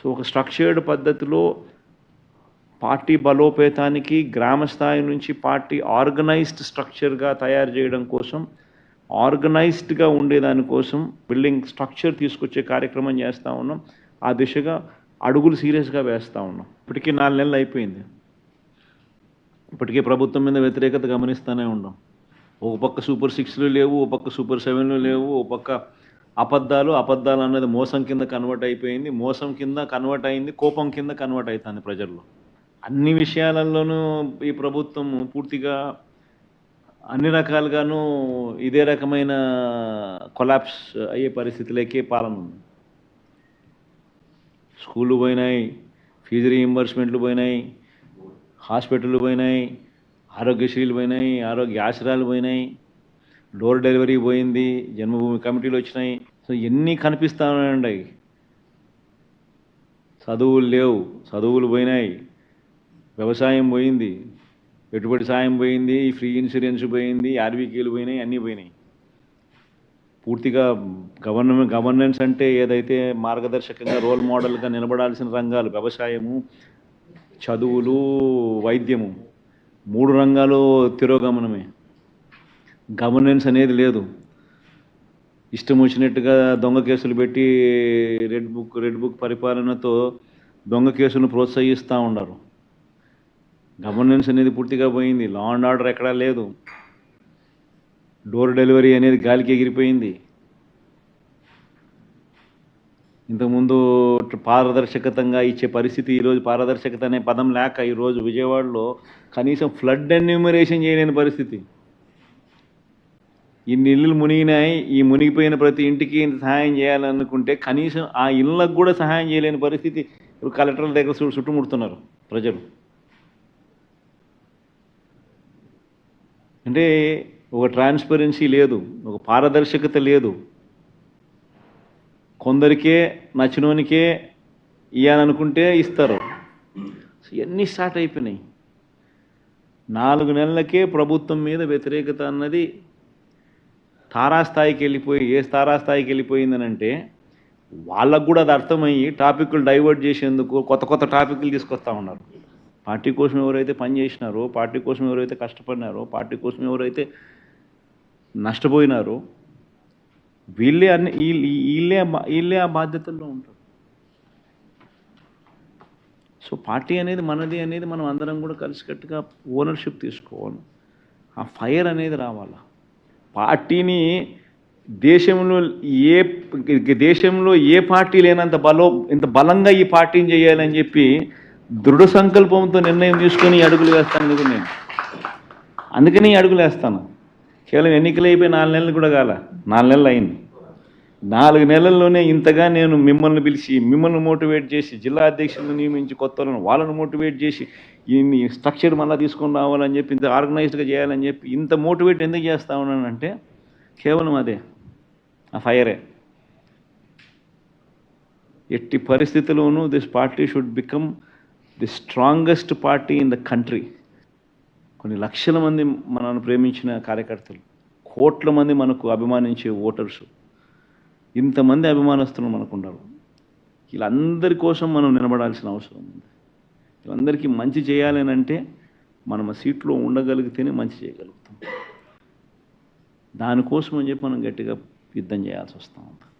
So ఒక structured పద్ధతిలో party బలోపేతానికి గ్రామ స్థాయి నుంచి పార్టీ ఆర్గనైజ్డ్ స్ట్రక్చర్గా తయారు చేయడం కోసం, ఆర్గనైజ్డ్గా ఉండేదానికోసం బిల్డింగ్ స్ట్రక్చర్ తీసుకొచ్చే కార్యక్రమం చేస్తూ ఉన్నాం. ఆ దిశగా అడుగులు సీరియస్గా వేస్తూ ఉన్నాం. ఇప్పటికీ 4 నెలలు అయిపోయింది. ఇప్పటికే ప్రభుత్వం మీద వ్యతిరేకత గమనిస్తూనే ఉన్నాం. ఒక పక్క సూపర్ 6లు లేవు, ఒక పక్క సూపర్ 7లు లేవు, ఒక పక్క అబద్ధాలు అన్నది మోసం కింద కన్వర్ట్ అయిపోయింది, మోసం కింద కన్వర్ట్ అయింది, కోపం కింద కన్వర్ట్ అవుతుంది ప్రజల్లో. అన్ని విషయాలలోనూ ఈ ప్రభుత్వం పూర్తిగా అన్ని రకాలుగాను ఇదే రకమైన కొలాప్స్ అయ్యే పరిస్థితులకే పాలన ఉంది. స్కూళ్ళు పోయినాయి, ఫీజు రీయింబర్స్మెంట్లు పోయినాయి, హాస్పిటళ్ళు పోయినాయి, ఆరోగ్యశ్రీలు పోయినాయి, ఆరోగ్య ఆశ్రయాలు పోయినాయి, డోర్ డెలివరీ పోయింది, జన్మభూమి కమిటీలు వచ్చినాయి. సో ఎన్ని కనిపిస్తూ ఉన్నాయండి. చదువులు లేవు, చదువులు పోయినాయి, వ్యవసాయం పోయింది, పెట్టుబడి సాయం పోయింది, ఫ్రీ ఇన్సూరెన్స్ పోయింది, ఆర్బీకేలు పోయినాయి, అన్నీ పోయినాయి. పూర్తిగా గవర్నెన్స్ అంటే ఏదైతే మార్గదర్శకంగా రోల్ మోడల్గా నిలబడాల్సిన రంగాలు వ్యవసాయము, చదువులు, వైద్యము, 3 రంగాలు తిరోగమనమే. గవర్నెన్స్ అనేది లేదు. ఇష్టం వచ్చినట్టుగా దొంగ కేసులు పెట్టి రెడ్ బుక్ పరిపాలనతో దొంగ కేసులను ప్రోత్సహిస్తూ ఉన్నారు. గవర్నెన్స్ అనేది పూర్తిగా పోయింది. లా అండ్ ఆర్డర్ ఎక్కడా లేదు. డోర్ డెలివరీ అనేది గాలికి ఎగిరిపోయింది. ఇంతకుముందు పారదర్శకతంగా ఇచ్చే పరిస్థితి, ఈరోజు పారదర్శకత అనే పదం లేక ఈరోజు విజయవాడలో కనీసం ఫ్లడ్ ఎన్యూమరేషన్ చేయలేని పరిస్థితి. ఇన్ని ఇళ్ళు మునిగినాయి, ఈ మునిగిపోయిన ప్రతి ఇంటికి సహాయం చేయాలనుకుంటే కనీసం ఆ ఇళ్ళకు కూడా సహాయం చేయలేని పరిస్థితి. ఇప్పుడు కలెక్టర్ల దగ్గర చుట్టుముడుతున్నారు ప్రజలు. అంటే ఒక ట్రాన్స్పరెన్సీ లేదు, ఒక పారదర్శకత లేదు. కొందరికే నచ్చినోనికే ఇవ్వాలనుకుంటే ఇస్తారు. ఇవన్నీ స్టార్ట్ అయిపోయినాయి. 4 నెలలకే ప్రభుత్వం మీద వ్యతిరేకత అన్నది తారాస్థాయికి వెళ్ళిపోయి, ఏ తారాస్థాయికి వెళ్ళిపోయిందనంటే వాళ్ళకు కూడా అది అర్థమయ్యి టాపిక్లు డైవర్ట్ చేసేందుకు కొత్త టాపిక్లు తీసుకొస్తూ ఉన్నారు. పార్టీ కోసం ఎవరైతే పనిచేసినారో, పార్టీ కోసం ఎవరైతే కష్టపడినారో, పార్టీ కోసం ఎవరైతే నష్టపోయినారో వీళ్ళే ఆ బాధ్యతల్లో ఉంటారు. సో పార్టీ అనేది మనది అనేది మనం అందరం కూడా కలిసికట్టుగా ఓనర్షిప్ తీసుకోవాలి. ఆ ఫైర్ అనేది రావాలి. పార్టీని దేశంలో ఏ పార్టీ లేనంత ఇంత బలంగా ఈ పార్టీని చేయాలని చెప్పి దృఢ సంకల్పంతో నిర్ణయం తీసుకొని అడుగులు వేస్తాను కదా నేను. అందుకని అడుగులు వేస్తాను. కేవలం ఎన్నికలు అయిపోయి 4 నెలలు కూడా కాల, 4 నెలలు అయింది. 4 నెలల్లోనే ఇంతగా నేను మిమ్మల్ని పిలిచి, మిమ్మల్ని మోటివేట్ చేసి, జిల్లా అధ్యక్షులను నియమించి, కొత్త వాళ్ళను మోటివేట్ చేసి, ఈ స్ట్రక్చర్ మళ్ళీ తీసుకొని రావాలని చెప్పి, ఇంత ఆర్గనైజ్డ్గా చేయాలని చెప్పి ఇంత మోటివేట్ ఎందుకు చేస్తా ఉన్నానంటే కేవలం అదే, ఆ ఫైరే. ఎట్టి పరిస్థితుల్లోనూ this party should become the strongest party in the country. కొన్ని లక్షల మంది మనల్ని ప్రేమించిన కార్యకర్తలు, కోట్ల మంది మనకు అభిమానించే ఓటర్సు, ఇంతమంది అభిమానస్తులు మనకు ఉన్నారు. వీళ్ళందరి కోసం మనం నిలబడాల్సిన అవసరం ఉంది. వీళ్ళందరికీ మంచి చేయాలనంటే మనం ఆ సీట్లో ఉండగలిగితేనే మంచి చేయగలుగుతాం. దానికోసం అని చెప్పి మనం గట్టిగా యుద్ధం చేయాల్సి వస్తూ ఉంటుంది.